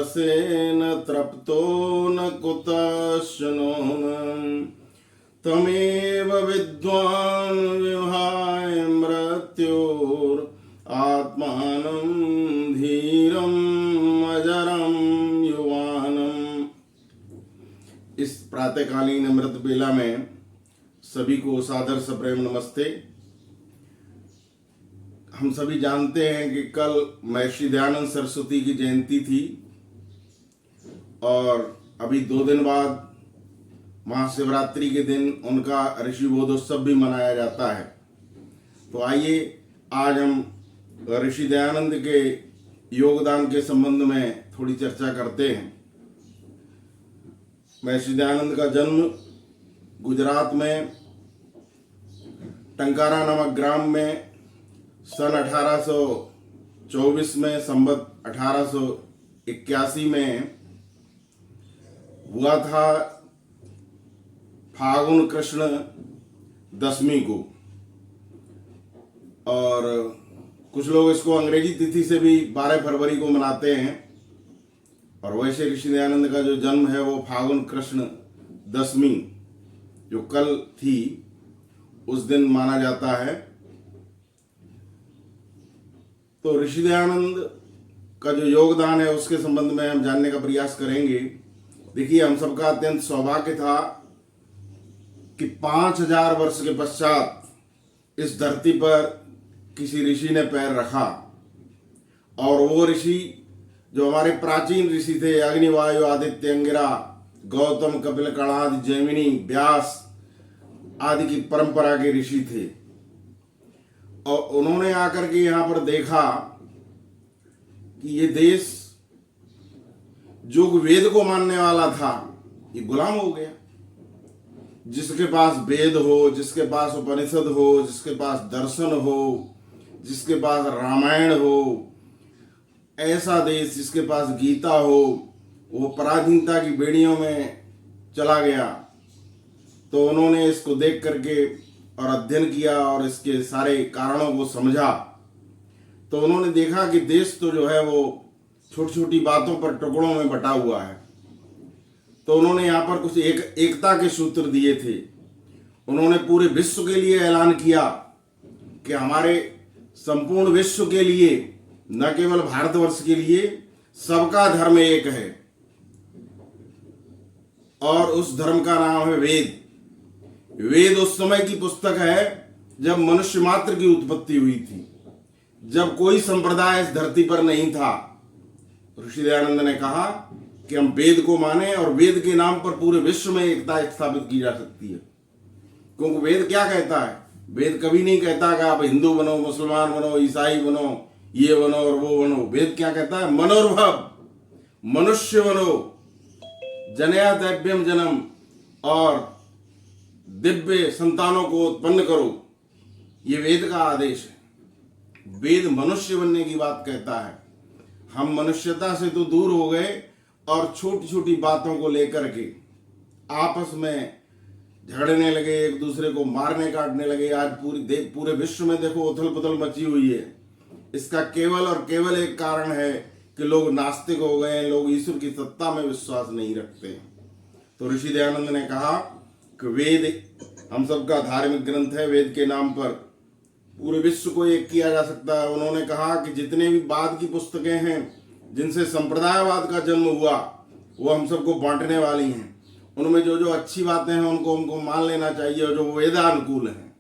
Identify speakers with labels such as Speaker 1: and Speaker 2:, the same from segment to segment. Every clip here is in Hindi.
Speaker 1: रसेन तृप्तो न कुतश्चनो तमेव विद्वान् विहाय मृत्योर आत्मानं धीरं अजरं युवानम्। इस प्रातःकालीन अमृत बेला में सभी को सादर सप्रेम नमस्ते। हम सभी जानते हैं कि कल महर्षि दयानंद सरस्वती की जयंती थी और अभी 2 दिन बाद महाशिवरात्रि के दिन उनका ऋषि बोधोत्सव भी मनाया जाता है। तो आइए आज हम ऋषि दयानंद के योगदान के संबंध में थोड़ी चर्चा करते हैं। महर्षि दयानंद का जन्म गुजरात में टंकारा नामक ग्राम में सन 1824 में संवत 1881 में हुआ था, फागुन कृष्ण दशमी को। और कुछ लोग इसको अंग्रेजी तिथि से भी 12 फरवरी को मनाते हैं। और वैसे ऋषि दयानंद का जो जन्म है वो फागुन कृष्ण दशमी जो कल थी उस दिन माना जाता है। तो ऋषि दयानंद का जो योगदान है उसके संबंध में हम जानने का प्रयास करेंगे। देखिए, हम सबका अत्यंत सौभाग्य था कि 5000 वर्ष के पश्चात इस धरती पर किसी ऋषि ने पैर रखा। और वो ऋषि जो हमारे प्राचीन ऋषि थे, अग्नि वायु आदित्य अंगिरा गौतम कपिल कणाद जैमिनी व्यास आदि की परंपरा के ऋषि थे। और उन्होंने आकर के यहाँ पर देखा कि ये देश जो वेद को मानने वाला था ये गुलाम हो गया। जिसके पास वेद हो, जिसके पास उपनिषद हो, जिसके पास दर्शन हो, जिसके पास रामायण हो, ऐसा देश जिसके पास गीता हो, वो पराधीनता की बेड़ियों में चला गया। तो उन्होंने इसको देख करके और अध्ययन किया और इसके सारे कारणों को समझा। तो उन्होंने देखा कि देश तो जो है वो छोटी छोटी बातों पर टुकड़ों में बटा हुआ है। तो उन्होंने यहाँ पर कुछ एकता के सूत्र दिए थे। उन्होंने पूरे विश्व के लिए ऐलान किया कि हमारे संपूर्ण विश्व के लिए, न केवल भारतवर्ष के लिए, सबका धर्म एक है और उस धर्म का नाम है वेद। वेद उस समय की पुस्तक है जब मनुष्य मात्र की उत्पत्ति हुई थी, जब कोई संप्रदाय इस धरती पर नहीं था। ऋषि दयानंद ने कहा कि हम वेद को माने और वेद के नाम पर पूरे विश्व में एकता स्थापित की जा सकती है। क्योंकि वेद क्या कहता है? वेद कभी नहीं कहता कि आप हिंदू बनो, मुसलमान बनो, ईसाई बनो, ये बनो और वो बनो। वेद क्या कहता है? मनोर्भव, मनुष्य बनो, जनया दैव्यम जन्म, और दिव्य संतानों को उत्पन्न करो। ये वेद का आदेश है। वेद मनुष्य बनने की बात कहता है। हम मनुष्यता से तो दूर हो गए और छोटी छोटी बातों को लेकर के आपस में झगड़ने लगे, एक दूसरे को मारने काटने लगे। आज पूरे विश्व में देखो उथल पुथल मची हुई है। इसका केवल और केवल एक कारण है कि लोग नास्तिक हो गए, लोग ईश्वर की सत्ता में विश्वास नहीं रखते। तो ऋषि दयानंद ने कहा कि वेद हम सबका धार्मिक ग्रंथ है। वेद के नाम पर पूरे विश्व को एक किया जा सकता है। उन्होंने कहा कि जितने भी बाद की पुस्तकें हैं जिनसे संप्रदायवाद का जन्म हुआ वो हम सबको बांटने वाली हैं। उनमें जो जो अच्छी बातें हैं उनको हमको मान लेना चाहिए, और जो वेदानुकूल हैं,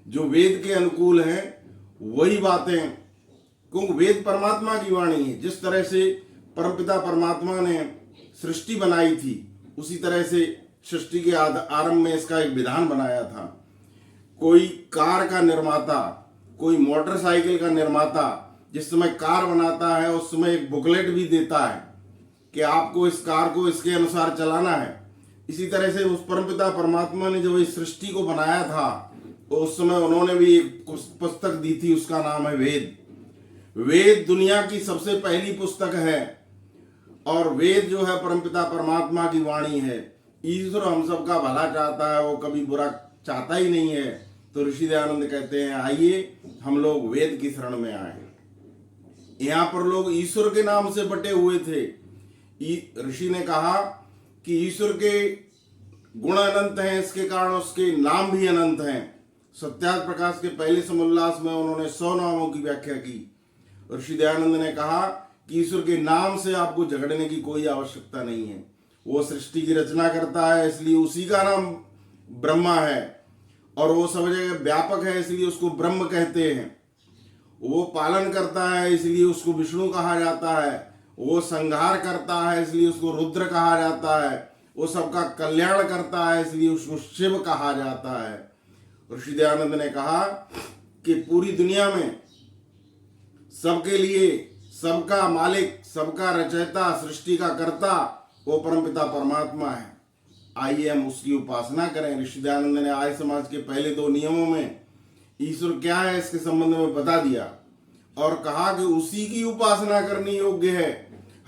Speaker 1: जो वेद के अनुकूल हैं, वही बातें, क्योंकि वेद परमात्मा की वाणी है। जिस तरह से परमपिता परमात्मा ने सृष्टि बनाई थी उसी तरह से सृष्टि के आरंभ में इसका एक विधान बनाया था। कोई कार का निर्माता, कोई मोटरसाइकिल का निर्माता जिस समय कार बनाता है उस समय एक बुकलेट भी देता है कि आपको इस कार को इसके अनुसार चलाना है। इसी तरह से उस परमपिता परमात्मा ने जब इस सृष्टि को बनाया था तो उस समय उन्होंने भी एक पुस्तक दी थी, उसका नाम है वेद। वेद दुनिया की सबसे पहली पुस्तक है और वेद जो है परमपिता परमात्मा की वाणी है। ईश्वर हम सबका भला चाहता है, वो कभी बुरा चाहता ही नहीं है। तो ऋषि दयानंद कहते हैं आइए हम लोग वेद की शरण में आए। यहाँ पर लोग ईश्वर के नाम से बटे हुए थे। ऋषि ने कहा कि ईश्वर के गुण अनंत हैं, इसके कारण उसके नाम भी अनंत हैं। सत्यार्थ प्रकाश के पहले समोल्लास में उन्होंने 100 नामों की व्याख्या की। ऋषि दयानंद ने कहा कि ईश्वर के नाम से आपको झगड़ने की कोई आवश्यकता नहीं है। वो सृष्टि की रचना करता है, इसलिए उसी का नाम ब्रह्मा है, और वो सब जगह व्यापक है, इसलिए उसको ब्रह्म कहते हैं। वो पालन करता है, इसलिए उसको विष्णु कहा जाता है। वो संहार करता है, इसलिए उसको रुद्र कहा जाता है। वो सबका कल्याण करता है, इसलिए उसको शिव कहा जाता है। ऋषि दयानंद ने कहा कि पूरी दुनिया में सबके लिए, सबका मालिक, सबका रचयिता, सृष्टि का कर्ता वो परमपिता परमात्मा है। आइए हम उसकी उपासना करें। ऋषि दयानंद ने आर्य समाज के पहले 2 नियमों में ईश्वर क्या है इसके संबंध में बता दिया और कहा कि उसी की उपासना करनी योग्य है।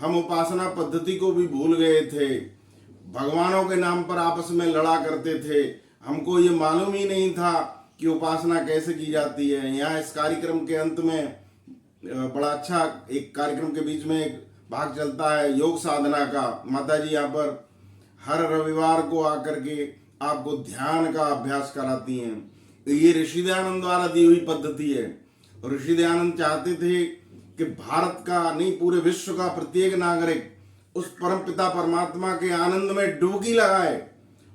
Speaker 1: हम उपासना पद्धति को भी भूल गए थे, भगवानों के नाम पर आपस में लड़ा करते थे। हमको ये मालूम ही नहीं था कि उपासना कैसे की जाती है। यहाँ इस कार्यक्रम के अंत में बड़ा अच्छा एक कार्यक्रम के बीच में एक भाग चलता है योग साधना का। माता जी यहाँ पर हर रविवार को आकर के आपको ध्यान का अभ्यास कराती हैं। ये ऋषि दयानंद द्वारा दी हुई पद्धति है। ऋषि दयानंद चाहते थे कि भारत का नहीं, पूरे विश्व का प्रत्येक नागरिक उस परम पिता परमात्मा के आनंद में डुबकी लगाए।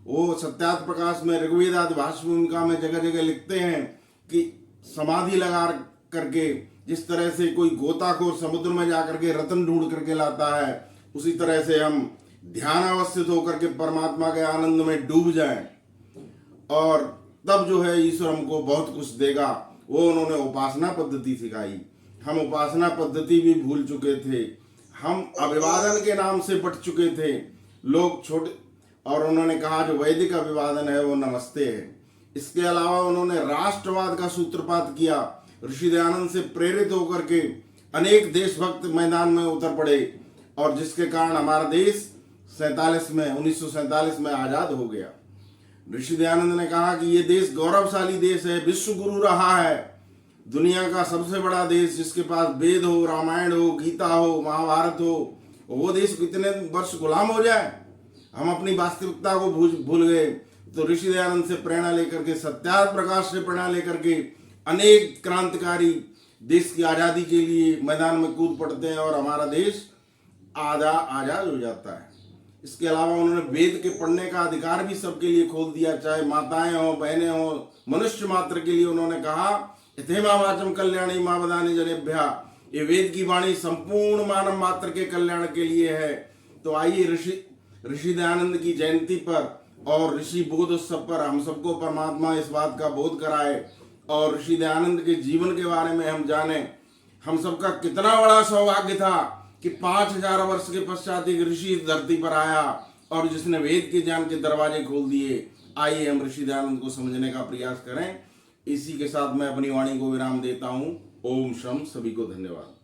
Speaker 1: वो सत्यार्थ प्रकाश में ऋग्वेद आदि भाष्य भूमिका में जगह जगह लिखते हैं कि समाधि लगा करके जिस तरह से कोई गोताखोर समुद्र में जाकर के रत्न ढूंढ करके लाता है, उसी तरह से हम ध्यान अवस्थित होकर के परमात्मा के आनंद में डूब जाएं, और तब जो है ईश्वर हमको बहुत कुछ देगा। वो उन्होंने उपासना पद्धति सिखाई। हम उपासना पद्धति भी भूल चुके थे, हम अभिवादन के नाम से बट चुके थे लोग छोटे। और उन्होंने कहा जो वैदिक अभिवादन है वो नमस्ते है। इसके अलावा उन्होंने राष्ट्रवाद का सूत्रपात किया। ऋषि दयानंद से प्रेरित होकर के अनेक देशभक्त मैदान में उतर पड़े, और जिसके कारण हमारा देश 1947 में आजाद हो गया। ऋषि दयानंद ने कहा कि ये देश गौरवशाली देश है, विश्व गुरु रहा है, दुनिया का सबसे बड़ा देश, जिसके पास वेद हो, रामायण हो, गीता हो, महाभारत हो। वो देश कितने वर्ष गुलाम हो जाए। हम अपनी वास्तविकता को भूल गए। तो ऋषि दयानंद से प्रेरणा लेकर के, सत्यार्थ प्रकाश से प्रेरणा लेकर के अनेक क्रांतिकारी देश की आज़ादी के लिए मैदान में कूद पड़ते हैं, और हमारा देश आजाद हो जाता है। इसके अलावा उन्होंने वेद के पढ़ने का अधिकार भी सबके लिए खोल दिया, चाहे माताएं हो, बहनें हो, मनुष्य मात्र के लिए। उन्होंने कहा यथेमा वाचम कल्याणी मां वदानी जनेभ्या, ये वेद की वाणी संपूर्ण मानव मात्र के कल्याण के लिए है। तो आइए ऋषि दयानंद की जयंती पर और ऋषि बोध उत्सव पर हम सबको परमात्मा इस बात का बोध कराए, और ऋषि दयानंद के जीवन के बारे में हम जाने। हम सबका कितना बड़ा सौभाग्य था कि 5000 वर्ष के पश्चात एक ऋषि धरती पर आया और जिसने वेद के ज्ञान के दरवाजे खोल दिए। आइए हम ऋषि दयानंद को समझने का प्रयास करें। इसी के साथ मैं अपनी वाणी को विराम देता हूँ। ओम शम। सभी को धन्यवाद।